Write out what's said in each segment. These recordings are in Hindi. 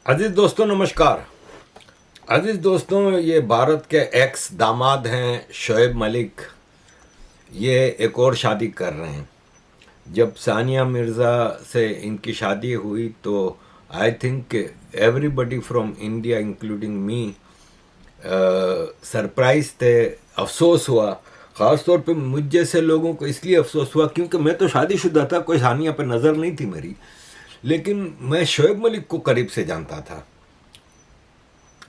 अजीज दोस्तों नमस्कार। अजीज दोस्तों, ये भारत के एक्स दामाद हैं शोएब मलिक। ये एक और शादी कर रहे हैं। जब सानिया मिर्ज़ा से इनकी शादी हुई तो I think everybody from India including me surprise थे, अफसोस हुआ। ख़ास तौर पे मुझ जैसे लोगों को इसलिए अफसोस हुआ क्योंकि मैं तो शादीशुदा था, कोई सानिया पे नज़र नहीं थी मेरी, लेकिन मैं शोएब मलिक को करीब से जानता था।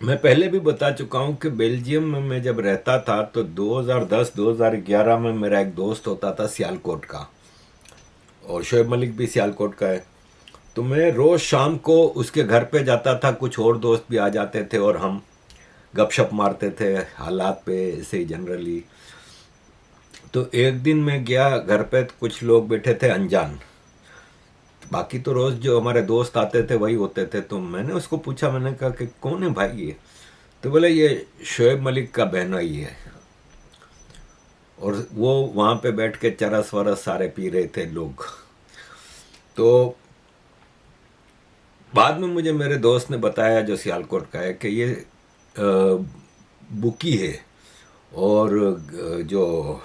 मैं पहले भी बता चुका हूँ कि बेल्जियम में मैं जब रहता था तो 2010-2011 में मेरा एक दोस्त होता था सियालकोट का, और शोएब मलिक भी सियालकोट का है। तो मैं रोज़ शाम को उसके घर पे जाता था, कुछ और दोस्त भी आ जाते थे और हम गपशप मारते थे हालात पे ऐसे ही जनरली। तो एक दिन मैं गया घर पे, तो कुछ लोग बैठे थे अनजान, बाकी तो रोज़ जो हमारे दोस्त आते थे वही होते थे। तो मैंने उसको पूछा, मैंने कहा कि कौन है भाई ये? तो बोले ये शोएब मलिक का बहनोई है। और वो वहाँ पे बैठ के चरस वरस सारे पी रहे थे लोग। तो बाद में मुझे मेरे दोस्त ने बताया जो सियालकोट का है कि ये बुकी है, और जो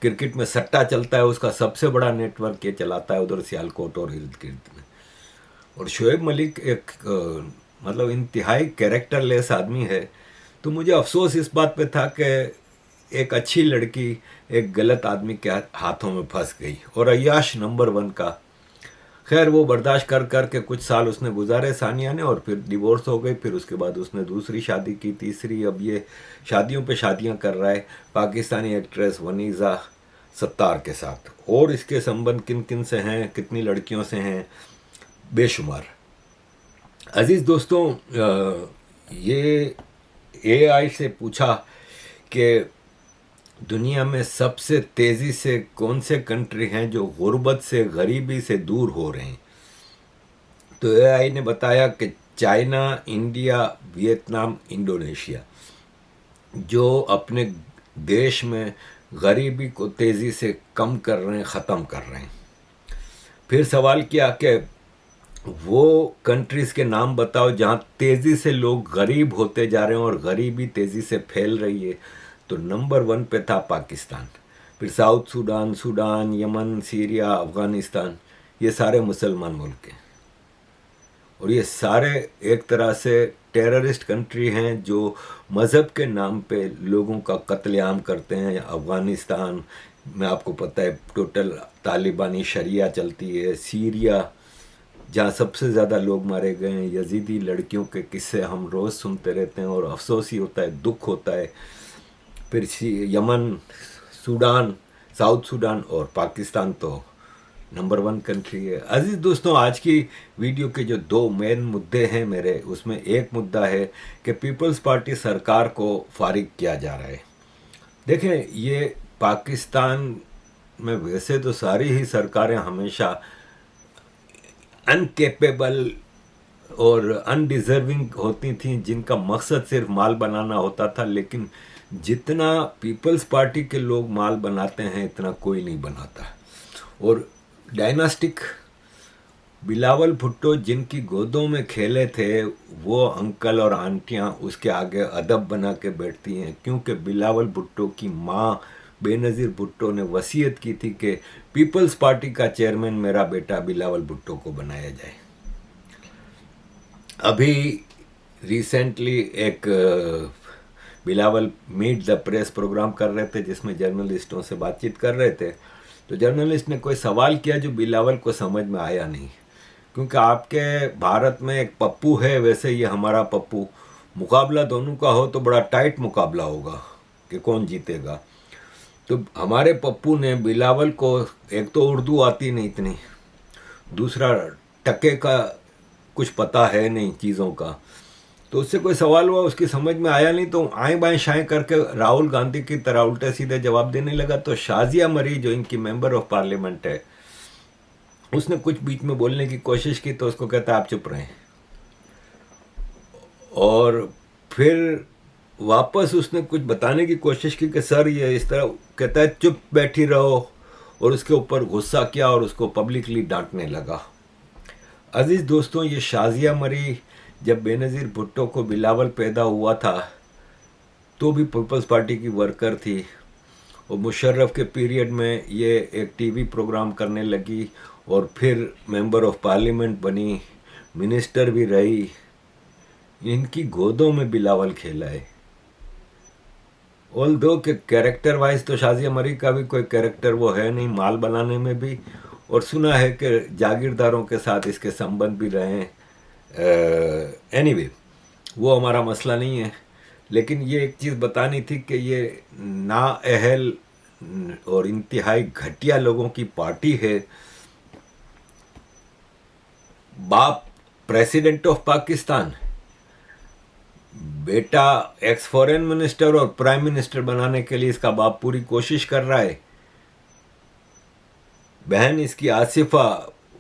क्रिकेट में सट्टा चलता है उसका सबसे बड़ा नेटवर्क ये चलाता है उधर सियालकोट और इर्द गिर्द में। और शोएब मलिक एक मतलब इंतहाई कैरेक्टरलेस आदमी है। तो मुझे अफसोस इस बात पे था कि एक अच्छी लड़की एक गलत आदमी के हाथों में फंस गई, और अय्याश नंबर 1 का। खैर वो बर्दाश्त कर कर के कुछ साल उसने गुजारे सानिया ने, और फिर डिवोर्स हो गई। फिर उसके बाद उसने दूसरी शादी की, तीसरी। अब ये शादियों पे शादियां कर रहा है पाकिस्तानी एक्ट्रेस वनीज़ा सत्तार के साथ। और इसके संबंध किन किन से हैं, कितनी लड़कियों से हैं, बेशुमार। अजीज़ दोस्तों, ये एआई से पूछा कि दुनिया में सबसे तेज़ी से कौन से कंट्री हैं जो गुर्बत से, गरीबी से दूर हो रहे हैं। तो एआई ने बताया कि चाइना, इंडिया, वियतनाम, इंडोनेशिया जो अपने देश में गरीबी को तेज़ी से कम कर रहे हैं, ख़त्म कर रहे हैं। फिर सवाल किया कि वो कंट्रीज़ के नाम बताओ जहाँ तेज़ी से लोग गरीब होते जा रहे हैं और गरीबी तेज़ी से फैल रही है। तो नंबर 1 पे था पाकिस्तान। फिर south Sudan, Sudan, Yemen, Syria, Afghanistan, ये सारे मुसलमान मुल्क हैं। और ये सारे एक तरह से टेररिस्ट कंट्री हैं जो मज़हब के नाम पे लोगों का कत्लेआम करते हैं। अफ़गानिस्तान में आपको पता है टोटल तालिबानी शरिया चलती है। सीरिया जहाँ सबसे ज़्यादा लोग मारे गए हैं, यजीदी लड़कियों के किस्से हम रोज़ सुनते रहते हैं और अफसोस ही होता है, दुख होता है। फिर यमन, सूडान, साउथ सूडान, और पाकिस्तान तो नंबर 1 कंट्री है। अजीज़ दोस्तों, आज की वीडियो के जो 2 मेन मुद्दे हैं मेरे, उसमें एक मुद्दा है कि पीपल्स पार्टी सरकार को फारिग किया जा रहा है। देखें, ये पाकिस्तान में वैसे तो सारी ही सरकारें हमेशा अनकेपेबल और अनडिज़र्विंग होती थी, जिनका मकसद सिर्फ माल बनाना होता था। लेकिन जितना पीपल्स पार्टी के लोग माल बनाते हैं इतना कोई नहीं बनाता। और डायनास्टिक बिलावल भुट्टो जिनकी गोदों में खेले थे, वो अंकल और आंटियां उसके आगे अदब बना के बैठती हैं, क्योंकि बिलावल भुट्टो की माँ बेनज़ीर भुट्टो ने वसीयत की थी कि पीपल्स पार्टी का चेयरमैन मेरा बेटा बिलावल भुट्टो को बनाया जाए। अभी रिसेंटली एक Bilawal meet the press programme कर रहे थे जिसमें जर्नलिस्टों से बातचीत कर रहे थे। तो जर्नलिस्ट ने कोई सवाल किया जो बिलावल को समझ में आया नहीं, क्योंकि आपके भारत में एक पप्पू है, वैसे ये हमारा पप्पू, मुकाबला दोनों का हो तो बड़ा टाइट मुकाबला होगा कि कौन जीतेगा। तो हमारे पप्पू ने बिलावल को, एक तो उर्दू आती नहीं इतनी, दूसरा टके का कुछ पता है नहीं चीज़ों का, तो उससे कोई सवाल हुआ, उसकी समझ में आया नहीं, तो आए बाएं शाएं करके राहुल गांधी की तरह उल्टे सीधे जवाब देने लगा। तो शाजिया मरी जो इनकी मेंबर ऑफ पार्लियामेंट है, उसने कुछ बीच में बोलने की कोशिश की तो उसको कहता है आप चुप रहें। और फिर वापस उसने कुछ बताने की कोशिश की कि सर ये इस तरह, कहता है चुप बैठी रहो, और उसके ऊपर गुस्सा किया और उसको पब्लिकली डांटने लगा। अजीज़ दोस्तों, ये शाजिया मरी जब बेनज़ीर भुट्टो को बिलावल पैदा हुआ था तो भी पीपल्स पार्टी की वर्कर थी, और मुशर्रफ के पीरियड में ये एक टीवी प्रोग्राम करने लगी और फिर मेंबर ऑफ पार्लियामेंट बनी, मिनिस्टर भी रही। इनकी गोदों में बिलावल खेला है। ऑल दो के कैरेक्टर वाइज तो शाजिया मरी का भी कोई कैरेक्टर वो है नहीं, माल बनाने में भी, और सुना है कि जागीरदारों के साथ इसके संबंध भी रहे हैं। एनीवे, वो हमारा मसला नहीं है, लेकिन ये एक चीज़ बतानी थी कि ये नाअहल और इंतहाई घटिया लोगों की पार्टी है। बाप प्रेसिडेंट ऑफ पाकिस्तान, बेटा एक्स फॉरेन मिनिस्टर और प्राइम मिनिस्टर बनाने के लिए इसका बाप पूरी कोशिश कर रहा है। बहन इसकी Asifa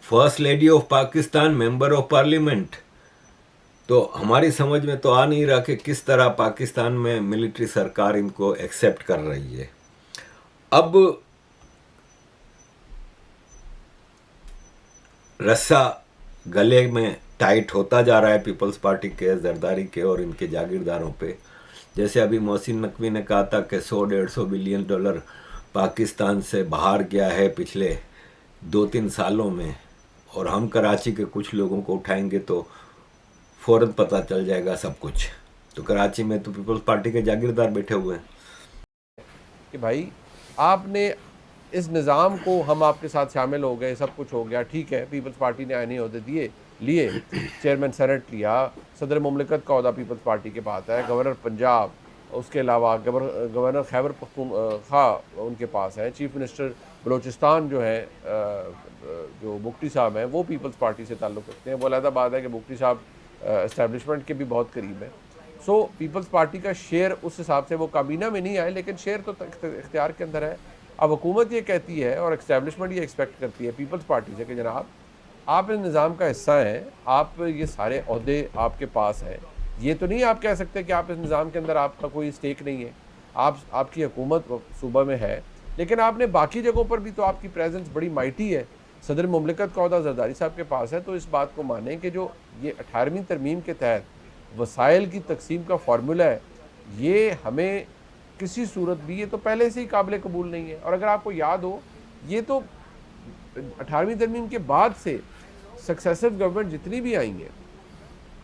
first lady of Pakistan, member of parliament. तो हमारी समझ में तो आ नहीं रहा कि किस तरह पाकिस्तान में मिलिट्री सरकार इनको एक्सेप्ट कर रही है। अब रस्सा गले में टाइट होता जा रहा है पीपल्स पार्टी के, जरदारी के और इनके जागीरदारों पे। जैसे अभी मोहसिन नकवी ने कहा था कि 100-150 बिलियन डॉलर पाकिस्तान से बाहर गया है पिछले 2-3 सालों में, और हम कराची के कुछ लोगों को उठाएंगे तो फ़ौरन पता चल जाएगा सब कुछ। तो कराची में तो पीपल्स पार्टी के जागीरदार बैठे हुए हैं कि भाई आपने इस निज़ाम को, हम आपके साथ शामिल हो गए, सब कुछ हो गया, ठीक है, पीपल्स पार्टी ने आईनी ओहदे लिए, चेयरमैन सेनेट लिया, सदर मुमलिकत का ओहदा पीपल्स पार्टी के पास है, गवर्नर पंजाब, उसके अलावा गवर्नर खैबर पख्तूनख्वा उनके पास है, चीफ मिनिस्टर बलूचिस्तान जो है जो बुख्ती साहब हैं वो पीपल्स पार्टी से ताल्लुक़ रखते हैं। वो अलग बात है कि बुख्ती साहब इस्टेब्लिशमेंट के भी बहुत करीब हैं। सो पीपल्स पार्टी का शेयर उस हिसाब से वो काबीना में नहीं आए, लेकिन शेयर तो इख्तियार के अंदर है। अब हुकूमत ये कहती है और इस्टेब्लिशमेंट ये एक्सपेक्ट करती है पीपल्स पार्टी से कि जनाब आप इस निज़ाम का हिस्सा हैं, आप ये सारे अहदे आपके पास हैं। ये तो नहीं आप कह सकते कि आप इस निज़ाम के अंदर आपका कोई स्टेक नहीं है, आपकी हुकूमत सूबा में है, लेकिन आपने बाकी जगहों पर भी तो आपकी प्रेजेंस बड़ी माइटी है। सदर मुमलिकत का अहदा जरदारी साहब के पास है। तो इस बात को मानें कि जो ये 18वीं तरमीम के तहत वसाइल की तकसीम का फार्मूला है, ये हमें किसी सूरत भी, ये तो पहले से ही काबिल कबूल नहीं है। और अगर आपको याद हो, ये तो 18वीं तरमीम के बाद से सक्सेसिव गवर्नमेंट जितनी भी आई हैं,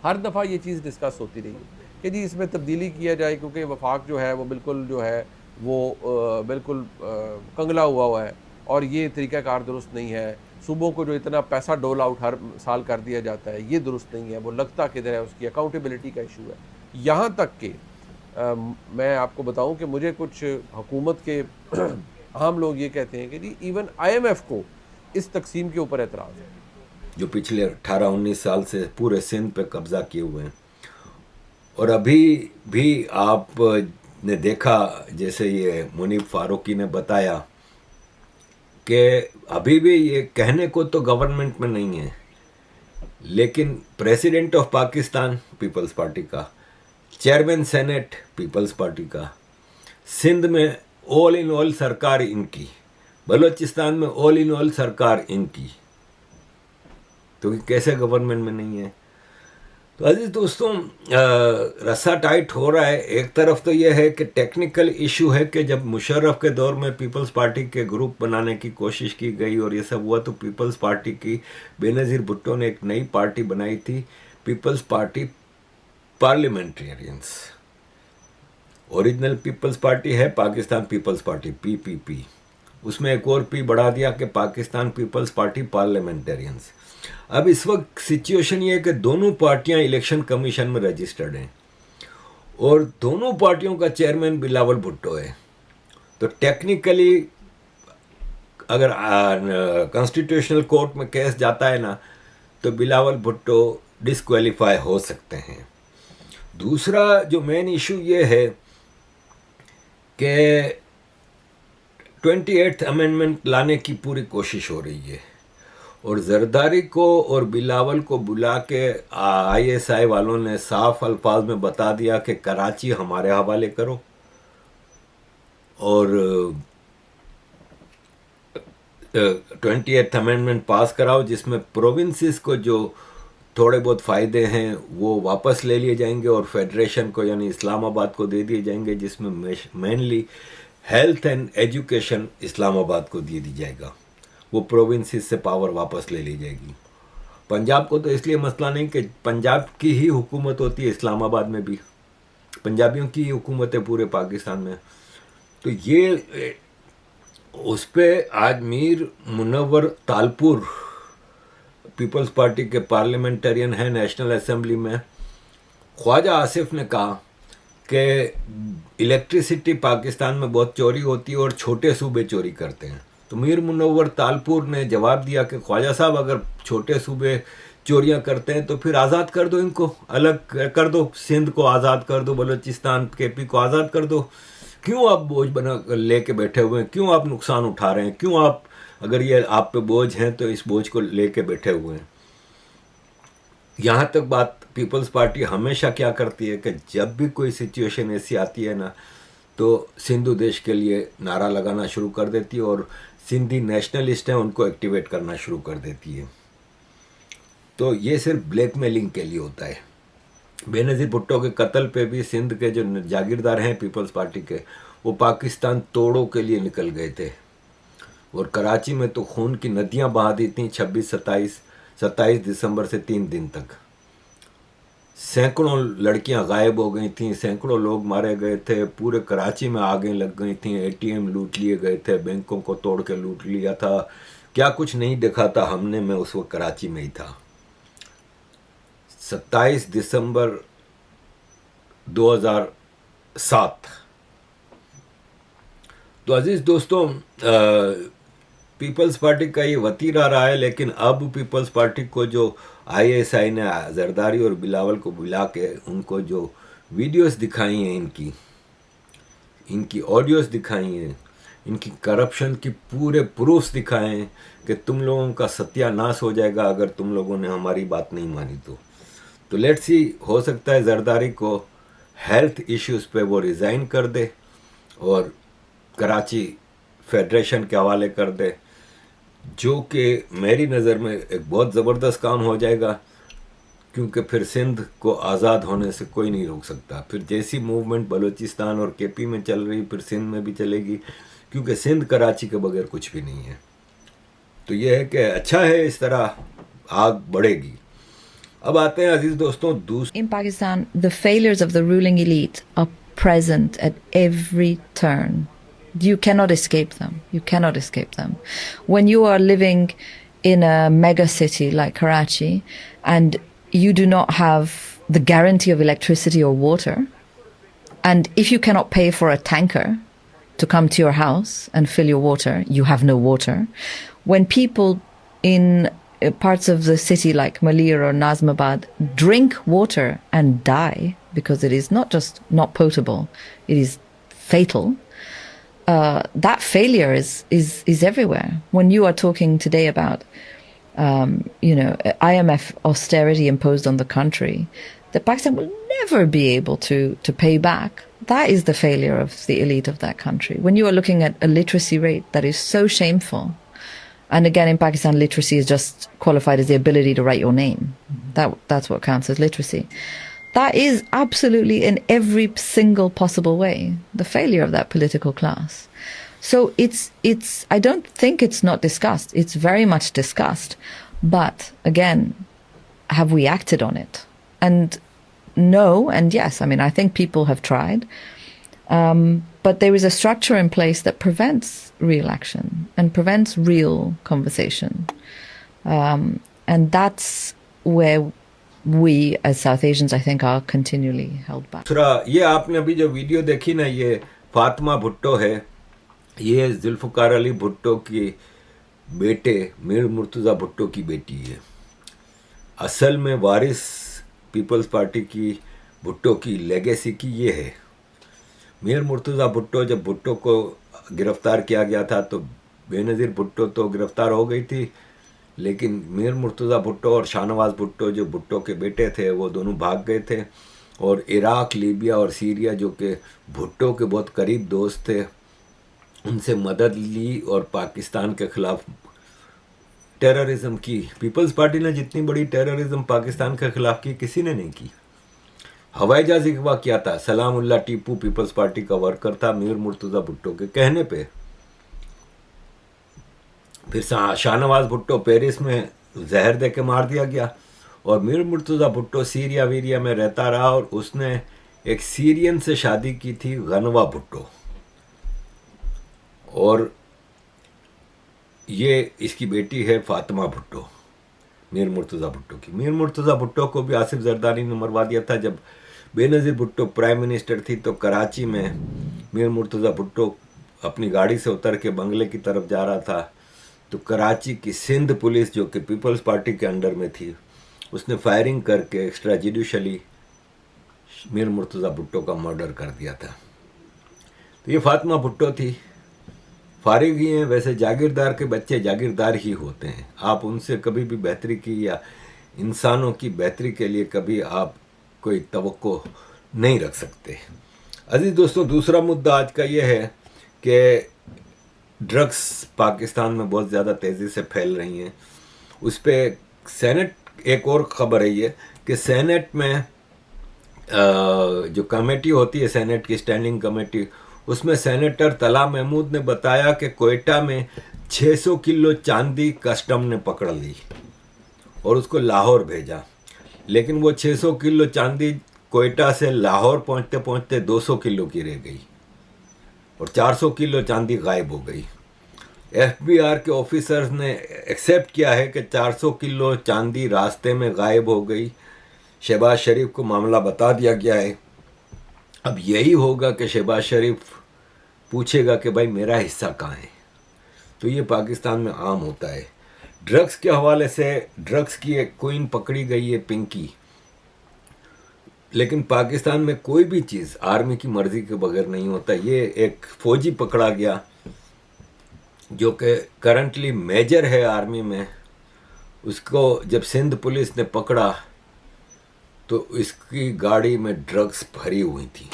हर दफ़ा ये चीज़ डिस्कस होती रही है कि जी इसमें तब्दीली किया जाए, क्योंकि वफाक जो है वो बिल्कुल जो है वो बिल्कुल कंगला हुआ है और ये तरीक़ाकार दुरुस्त नहीं है। सूबों को जो इतना पैसा डोल आउट हर साल कर दिया जाता है, ये दुरुस्त नहीं है। वो लगता किधर है, उसकी अकाउंटेबिलिटी का इशू है। यहाँ तक कि मैं आपको बताऊं कि मुझे कुछ हुकूमत के आम लोग ये कहते हैं कि जी इवन IMF को इस तकसीम के ऊपर एतराज़ है, जो पिछले 18-19 साल से पूरे सिंध पे कब्जा किए हुए हैं। और अभी भी आप ने देखा, जैसे ये मुनीब फारूकी ने बताया कि अभी भी ये कहने को तो गवर्नमेंट में नहीं है, लेकिन president of Pakistan Peoples Party का, चेयरमैन सेनेट पीपल्स पार्टी का, सिंध में ऑल इन ऑल सरकार इनकी, बलूचिस्तान में ऑल इन ऑल सरकार इनकी, तो कैसे गवर्नमेंट में नहीं है। तो अजीज दोस्तों, रस्सा टाइट हो रहा है। एक तरफ तो यह है कि टेक्निकल इशू है कि जब मुशर्रफ के दौर में पीपल्स पार्टी के ग्रुप बनाने की कोशिश की गई और ये सब हुआ, तो पीपल्स पार्टी की बेनज़ीर भुट्टो ने एक नई पार्टी बनाई थी, Peoples Party parliamentarians. Original Peoples Party है पाकिस्तान पीपल्स पार्टी PPP, उसमें एक और पी बढ़ा दिया कि पाकिस्तान पीपल्स पार्टी पार्लियामेंटेरियंस। अब इस वक्त सिचुएशन ये है कि दोनों पार्टियां इलेक्शन कमीशन में रजिस्टर्ड हैं और दोनों पार्टियों का चेयरमैन बिलावल भुट्टो है। तो टेक्निकली अगर कॉन्स्टिट्यूशनल कोर्ट में केस जाता है ना, तो बिलावल भुट्टो डिस्क्वालीफाई हो सकते हैं। दूसरा जो मेन इशू ये है कि 28th अमेंडमेंट लाने की पूरी कोशिश हो रही है, और जरदारी को और बिलावल को बुला के ISI वालों ने साफ अल्फाज में बता दिया कि कराची हमारे हवाले करो और 28th अमेंडमेंट पास कराओ, जिसमें प्रोविंसेस को जो थोड़े बहुत फ़ायदे हैं वो वापस ले लिए जाएंगे और फेडरेशन को यानी इस्लामाबाद को दे दिए जाएंगे, जिसमें mainly health and education Islamabad को दे दी जाएगा। वो प्रोविंसेस से पावर वापस ले ली जाएगी। पंजाब को तो इसलिए मसला नहीं कि पंजाब की ही हुकूमत होती है इस्लामाबाद में भी, पंजाबियों की ही हुकूमत है पूरे पाकिस्तान में। तो ये उस पर आज मीर मुनव्वर तालपुर पीपल्स पार्टी के पार्लियामेंटेरियन हैं नेशनल असेंबली में, ख्वाजा आसिफ ने कहा कि इलेक्ट्रिसिटी पाकिस्तान में बहुत चोरी होती है और छोटे सूबे चोरी करते हैं। तो मीर मुनव्वर तालपुर ने जवाब दिया कि ख्वाजा साहब, अगर छोटे सूबे चोरियां करते हैं तो फिर आज़ाद कर दो, इनको अलग कर दो, सिंध को आज़ाद कर दो, बलूचिस्तान केपी को आज़ाद कर दो। क्यों आप बोझ बना लेके बैठे हुए हैं? क्यों आप नुकसान उठा रहे हैं? क्यों आप, अगर ये आप पे बोझ हैं तो इस बोझ को लेके बैठे हुए हैं? यहाँ तक बात पीपल्स पार्टी हमेशा क्या करती है कि जब भी कोई सिचुएशन ऐसी आती है ना, तो सिंधु देश के लिए नारा लगाना शुरू कर देती है और सिंधी नेशनलिस्ट हैं उनको एक्टिवेट करना शुरू कर देती है। तो ये सिर्फ ब्लैकमेलिंग के लिए होता है। बेनज़ीर भुट्टो के कत्ल पे भी सिंध के जो जागीरदार हैं पीपल्स पार्टी के, वो पाकिस्तान तोड़ो के लिए निकल गए थे और कराची में तो खून की नदियां बहा दी थी 27 दिसंबर से 3 दिन तक। सैकड़ों लड़कियां गायब हो गई थीं, सैकड़ों लोग मारे गए थे, पूरे कराची में आगें लग गई थीं, एटीएम लूट लिए गए थे, बैंकों को तोड़ के लूट लिया था, क्या कुछ नहीं देखा था हमने। मैं उस वक्त कराची में ही था। 27 दिसंबर 2007। तो अजीज दोस्तों, पीपल्स पार्टी का ये वतीरा रहा है, लेकिन अब पीपल्स पार्टी को जो आईएसआई ने जरदारी और बिलावल को बुला के उनको जो वीडियोस दिखाई हैं, इनकी ऑडियोस दिखाई हैं, इनकी करप्शन की पूरे प्रूफ्स दिखाए हैं कि तुम लोगों का सत्यानाश हो जाएगा अगर तुम लोगों ने हमारी बात नहीं मानी तो लेट्स सी, हो सकता है जरदारी को हेल्थ इश्यूज पे वो रिज़ाइन कर दे और कराची फेडरेशन के हवाले कर दे, जो कि मेरी नज़र में एक बहुत ज़बरदस्त काम हो जाएगा, क्योंकि फिर सिंध को आज़ाद होने से कोई नहीं रोक सकता। फिर जैसी मूवमेंट बलूचिस्तान और केपी में चल रही फिर सिंध में भी चलेगी, क्योंकि सिंध कराची के बगैर कुछ भी नहीं है। तो ये है कि अच्छा है, इस तरह आग बढ़ेगी। अब आते हैं अजीज दोस्तों In Pakistan, the failures of the ruling elite are present at every turn. You cannot escape them. You cannot escape them. When you are living in a mega city like Karachi and you do not have the guarantee of electricity or water, and if you cannot pay for a tanker to come to your house and fill your water, you have no water. When people in parts of the city like Malir or Nazmabad drink water and die because it is not just not potable, it is fatal. That failure is everywhere. When you are talking today about IMF austerity imposed on the country, that Pakistan will never be able to pay back. That is the failure of the elite of that country. When you are looking at a literacy rate that is so shameful. And again, in Pakistan, literacy is just qualified as the ability to write your name. That's what counts as literacy. That is absolutely, in every single possible way, the failure of that political class. So it's. I don't think it's not discussed. It's very much discussed. But again, have we acted on it? And no, and yes. I mean, I think people have tried. But there is a structure in place that prevents real action and prevents real conversation. And that's where we as South Asians, I think, are continually held back. दूसरा, ये आपने अभी जो वीडियो देखी ना, ये फातिमा भुट्टो है, ये जुल्फ़िकार अली भुट्टो की बेटे मीर मुर्तज़ा भुट्टो की बेटी है। असल में वारिस पीपल्स पार्टी की भुट्टो की लेगेसी की ये है। मीर मुर्तज़ा भुट्टो, जब भुट्टो को गिरफ्तार किया गया था तो बेनज़ीर भुट्टो तो गिरफ्तार हो गई थी, लेकिन मीर मुर्तज़ा भुट्टो और शाहनवाज़ भुट्टो जो भुट्टो के बेटे थे वो दोनों भाग गए थे और इराक, लीबिया और सीरिया, जो कि भुट्टो के बहुत करीब दोस्त थे, उनसे मदद ली और पाकिस्तान के ख़िलाफ़ टेररिज्म की। पीपल्स पार्टी ने जितनी बड़ी टेररिज्म पाकिस्तान के खिलाफ की किसी ने नहीं की। हवाई जहाज अगवा किया था, सलामुल्लाह टीपू पीपल्स पार्टी का वर्कर था, मीर मुर्तज़ा भुट्टो के कहने पे। फिर शाहनवाज भुट्टो पेरिस में जहर दे के मार दिया गया, और मीर मुर्तज़ा भुट्टो सीरिया वीरिया में रहता रहा, और उसने एक सीरियन से शादी की थी, गनवा भुट्टो, और ये इसकी बेटी है फातिमा भुट्टो, मीर मुर्तज़ा भुट्टो की। मीर मुर्तज़ा भुट्टो को भी आसिफ जरदारी ने मरवा दिया था। जब बेनज़ीर भुट्टो प्राइम मिनिस्टर थी तो कराची में मीर मुर्तज़ा भुट्टो अपनी गाड़ी से उतर के बंगले की तरफ जा रहा था, तो कराची की सिंध पुलिस जो कि पीपल्स पार्टी के अंडर में थी, उसने फायरिंग करके एक्स्ट्रा जुडिशली मीर मुर्तज़ा भुट्टो का मर्डर कर दिया था। तो ये फातिमा भुट्टो थी। फारिग ही हैं, वैसे जागीरदार के बच्चे जागीरदार ही होते हैं। आप उनसे कभी भी बेहतरी की या इंसानों की बेहतरी के लिए कभी आप कोई तवक्को नहीं रख सकते। अजीज दोस्तों, दूसरा मुद्दा आज का ये है कि ड्रग्स पाकिस्तान में बहुत ज़्यादा तेज़ी से फैल रही हैं। उस पर सेनेट, एक और ख़बर है ये कि सेनेट में जो कमेटी होती है, सेनेट की स्टैंडिंग कमेटी, उसमें सेनेटर तला महमूद ने बताया कि कोयटा में 600 किलो चांदी कस्टम ने पकड़ ली और उसको लाहौर भेजा। लेकिन वो 600 किलो चांदी कोयटा से लाहौर पहुंचते पहुंचते 200 किलो की रह गई और 400 किलो चांदी गायब हो गई। एफबीआर के ऑफिसर्स ने एक्सेप्ट किया है कि 400 किलो चांदी रास्ते में गायब हो गई। शहबाज शरीफ को मामला बता दिया गया है। अब यही होगा कि शहबाज शरीफ पूछेगा कि भाई मेरा हिस्सा कहाँ है। तो ये पाकिस्तान में आम होता है। ड्रग्स के हवाले से ड्रग्स की एक क्वीन पकड़ी गई है, पिंकी। लेकिन पाकिस्तान में कोई भी चीज़ आर्मी की मर्जी के बगैर नहीं होता। ये एक फौजी पकड़ा गया जो कि करंटली मेजर है आर्मी में। उसको जब सिंध पुलिस ने पकड़ा तो इसकी गाड़ी में ड्रग्स भरी हुई थी।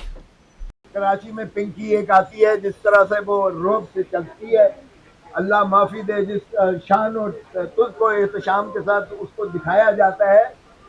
कराची में पिंकी एक आती है, जिस तरह से वो रोब से चलती है, अल्लाह माफ़ी दे, जिस शान और तुझको एहतशाम के साथ उसको दिखाया जाता है,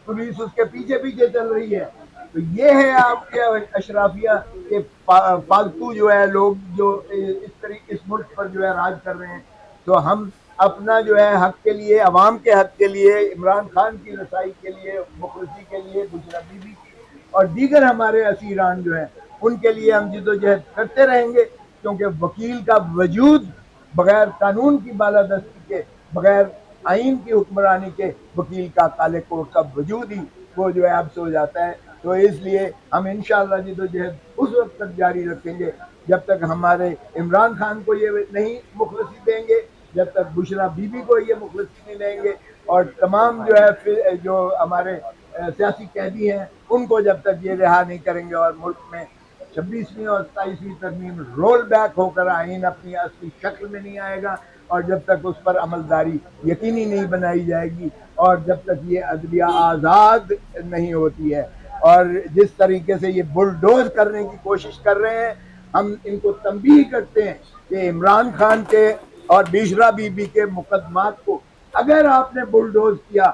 पुलिस उसके पीछे पीछे चल रही है। तो ये है आपके अशराफिया के फालतू जो है लोग जो इस मुल्क पर जो है राज कर रहे हैं। तो हम अपना जो है हक के लिए, अवाम के हक के लिए, इमरान खान की रसाई के लिए, मुखलसी के लिए, बुशरा बीबी की और दीगर हमारे असीरान जो है उनके लिए हम जिद्दोजहद करते रहेंगे, क्योंकि वकील का वजूद बगैर कानून की बालादस्ती के, बगैर आइन की हुक्मरानी के, वकील का काले कोट का वजूद ही वो जो है अब सो जाता है। तो इसलिए हम इंशाअल्लाह जिद्दोजहद उस वक्त तक जारी रखेंगे जब तक हमारे इमरान खान को ये नहीं मुखलसी देंगे, जब तक बुशरा बीबी को ये मुखलसी नहीं देंगे, और तमाम जो है जो हमारे सियासी कैदी हैं उनको जब तक ये रिहा नहीं करेंगे और मुल्क में 26वीं और 27वीं तरमीम रोल बैक होकर आइन अपनी असली शक्ल में नहीं आएगा, और जब तक उस पर अमलदारी यकीनी नहीं बनाई जाएगी, और जब तक ये अदलिया आज़ाद नहीं होती है। और जिस तरीके से ये बुलडोज करने की कोशिश कर रहे हैं, हम इनको तंबीह करते हैं कि इमरान खान के और बिशरा बीबी के मुकदमात को अगर आपने बुलडोज किया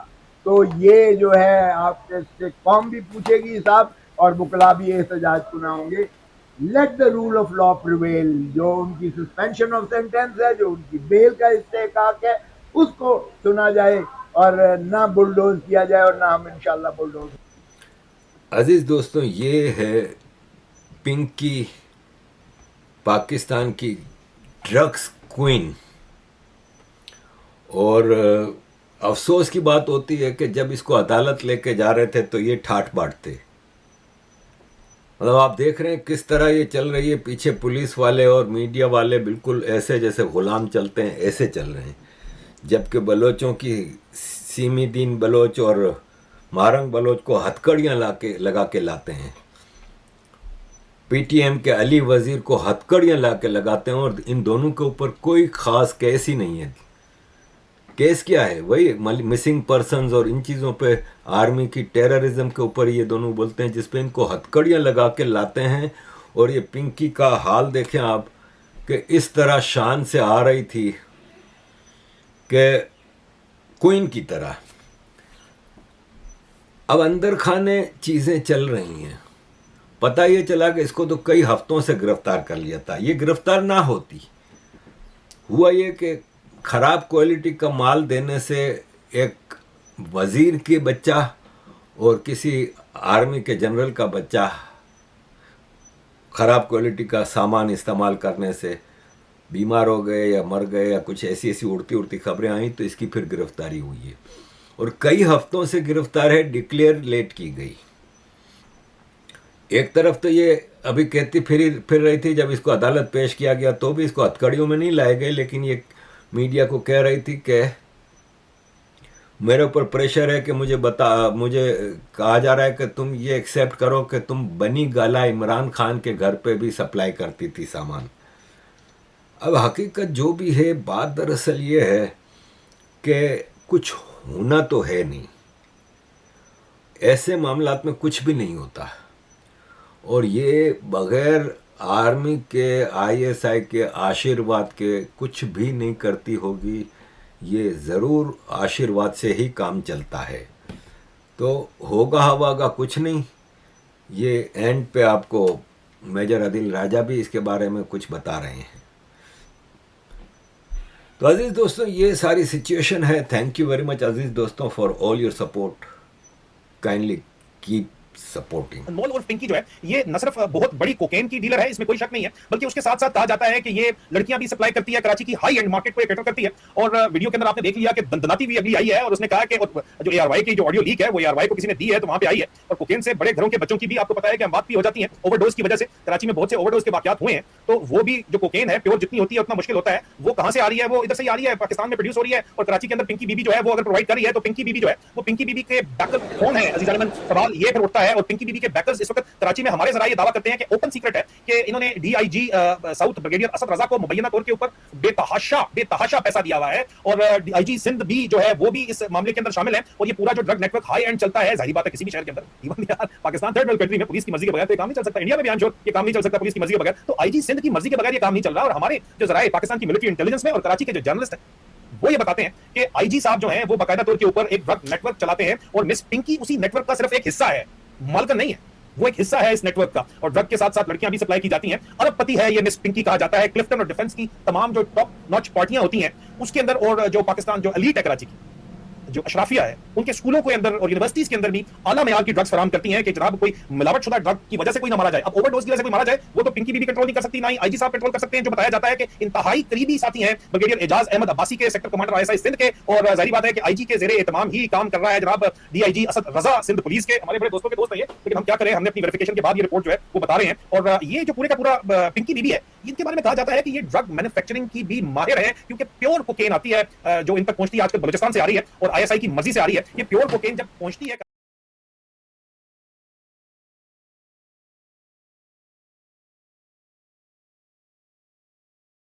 तो ये जो है आपके से कौम भी पूछेगी हिसाब और बुकला भी एहतजाज सुना होंगे। Let the rule of law prevail. जो उनकी सस्पेंशन ऑफ सेंटेंस है, जो उनकी बेल का इस्तेहकाक है, उसको सुना जाए और ना बुलडोज किया जाए, और ना हम इंशाल्लाह बुलडोज। अजीज दोस्तों, ये है पिंकी, पाकिस्तान की ड्रग्स क्वीन। और अफसोस की बात होती है कि जब इसको अदालत लेके जा रहे थे तो ये ठाठ बांटते। मतलब आप देख रहे हैं किस तरह ये चल रही है। पीछे पुलिस वाले और मीडिया वाले बिल्कुल ऐसे जैसे गुलाम चलते हैं, ऐसे चल रहे हैं। जबकि बलोचों की सीमीदीन बलोच और मारंग बलोच को हथकड़ियाँ लगा के लाते हैं। पीटीएम के अली वजीर को हथकड़ियाँ ला के लगाते हैं, और इन दोनों के ऊपर कोई ख़ास केस ही नहीं है। केस क्या है? वही मिसिंग पर्सन्स और इन चीज़ों पे, आर्मी की टेररिज्म के ऊपर ये दोनों बोलते हैं, जिसपे इनको हथकड़ियाँ लगा के लाते हैं। और ये पिंकी का हाल देखें आप कि इस तरह शान से आ रही थी कि क्वीन की तरह। अब अंदर खाने चीज़ें चल रही हैं। पता ये चला कि इसको तो कई हफ्तों से गिरफ्तार कर लिया था। ये गिरफ्तार ना होती, हुआ ये कि खराब क्वालिटी का माल देने से एक वजीर के बच्चा और किसी आर्मी के जनरल का बच्चा खराब क्वालिटी का सामान इस्तेमाल करने से बीमार हो गए या मर गए या कुछ ऐसी ऐसी उड़ती उड़ती खबरें आई, तो इसकी फिर गिरफ्तारी हुई है और कई हफ्तों से गिरफ्तार है, डिक्लेयर लेट की गई। एक तरफ तो ये अभी कहती फिर रही थी, जब इसको अदालत पेश किया गया तो भी इसको हथकड़ियों में नहीं लाए गए, लेकिन ये मीडिया को कह रही थी कि मेरे ऊपर प्रेशर है कि मुझे कहा जा रहा है कि तुम ये एक्सेप्ट करो कि तुम बनी गाला इमरान खान के घर पे भी सप्लाई करती थी सामान। अब हकीकत जो भी है, बात दरअसल ये है कि कुछ होना तो है नहीं, ऐसे मामलात में कुछ भी नहीं होता और ये बगैर आर्मी के आईएसआई के आशीर्वाद के कुछ भी नहीं करती होगी। ये ज़रूर आशीर्वाद से ही काम चलता है। तो होगा हवागा कुछ नहीं। ये एंड पे आपको मेजर आदिल राजा भी इसके बारे में कुछ बता रहे हैं। तो अजीज़ दोस्तों, ये सारी सिचुएशन है। थैंक यू वेरी मच अजीज़ दोस्तों for all your support. Kindly keep supporting. Anmol और पिंकी जो है ये न सिर्फ बहुत बड़ी कोकेन की डीलर है, इसमें कोई शक नहीं है, बल्कि उसके साथ साथ कहा जाता है कि ये लड़कियां भी सप्लाई करती है, कराची की हाई एंड मार्केट को कैटर करती है। और वीडियो के अंदर आपने देख लिया कि दंदनाती भी अगली आई है और उसने कहा कि जो एआरवाई की जो ऑडियो लीक है वो एआरवाई को किसी ने दी है तो वहां पे आई है। और कोकेन से बड़े घरों के बच्चों की भी आपको पता है कि मौत भी हो जाती है ओवरडोज की वजह से। कराची में बहुत से ओवरडोज के वाकयात हुए हैं। तो वो भी जो कोकेन है प्योर जितनी होती है उतना मुश्किल होता है। वो कहां से आ रही है? वो इधर से आ रही है, पाकिस्तान में प्रोड्यूस हो रही है। और कराची के अंदर पिंकी बीबी जो है वो अगर प्रोवाइड कर रही है तो पिंकी बीबी जो है वो पिंकी बीबी के बैकर कौन है? अजीज जालिमन, सवाल ये फिर उठता है। और पिंकी बीबी के बैकर्स इस वक्त कराची में हमारे जरा ये दावा करते हैं कि ओपन सीक्रेट है कि इन्होंने डीआईजी साउथ ब्रिगेडियर असद रजा को मुबैना तौर के ऊपर बेतहाशा पैसा दिया हुआ है। और डीआईजी सिंध भी जो है वो भी इस मामले के अंदर शामिल है। और ये पूरा जो ड्रग नेटवर्क हाई एंड चलता है, जाहिर बात है किसी भी शहर के अंदर, इवन यार पाकिस्तान थर्ड वर्ल्ड कंट्री में पुलिस की मर्जी के बगैर तो काम नहीं चल सकता। इंडिया में भी आम ये काम नहीं चल सकता पुलिस की मर्जी के बगैर। तो आईजी सिंध की मर्जी के बगैर ये काम नहीं चल रहा। और हमारे जो जराए पाकिस्तान की मिलिट्री इंटेलिजेंस में और कराची के जो जर्नलिस्ट है वो ये बताते हैं कि आईजी साहब जो हैं वो बाकायदा तौर के ऊपर एक ड्रग नेटवर्क चलाते हैं और मिस पिंकी उसी नेटवर्क का सिर्फ एक हिस्सा है, मालकन नहीं है, वो एक हिस्सा है इस नेटवर्क का। और ड्रग के साथ साथ लड़कियां भी सप्लाई की जाती हैं। अरबपति है ये मिस पिंकी कहा जाता है। क्लिफ्टन और डिफेंस की तमाम जो टॉप नॉच पार्टियां होती हैं उसके अंदर, और जो पाकिस्तान जो एलीट है कराची की जो अशराफिया है, उनके स्कूलों के अंदर और यूनिवर्सिटीज के अंदर भी आला मेयार की ड्रग्स फराहम करती हैं कि जनाब कोई मिलावटशुदा ड्रग की वजह से कोई ना मारा जाए। अब ओवरडोज की वजह से कोई मारा जाए वो तो पिंकी बीबी कंट्रोल नहीं कर सकती, ना ही आईजी साहब कंट्रोल कर सकते हैं। जो बताया जाता है कि इंतहाई करीबी साथी हैं ब्रिगेडियर एजाज अहमद अब्बासी के, सेक्टर कमांडर आईएसआई सिंध के। और जाहिर बात है कि आईजी के जेरे एहतमाम ही काम कर रहा है जनाब डीआईजी असद रजा सिंध पुलिस के। हमारे बड़े दोस्तों के दोस्त है ये, लेकिन हम क्या करें, हमने अपनी वेरिफिकेशन के बाद ये रिपोर्ट जो है वो बता रहे हैं। और ये जो पूरे का पूरा पिंकी बीबी है, इनके बारे में कहा जाता है कि ये ड्रग मैन्युफैक्चरिंग की भी माहिर है, क्योंकि प्योर कोकेन आती है जो इन तक पहुंचती है आजकल बलूचिस्तान से आ रही है और आईएसआई की मर्जी से आ रही है। ये प्योर कोकेन जब पहुंचती है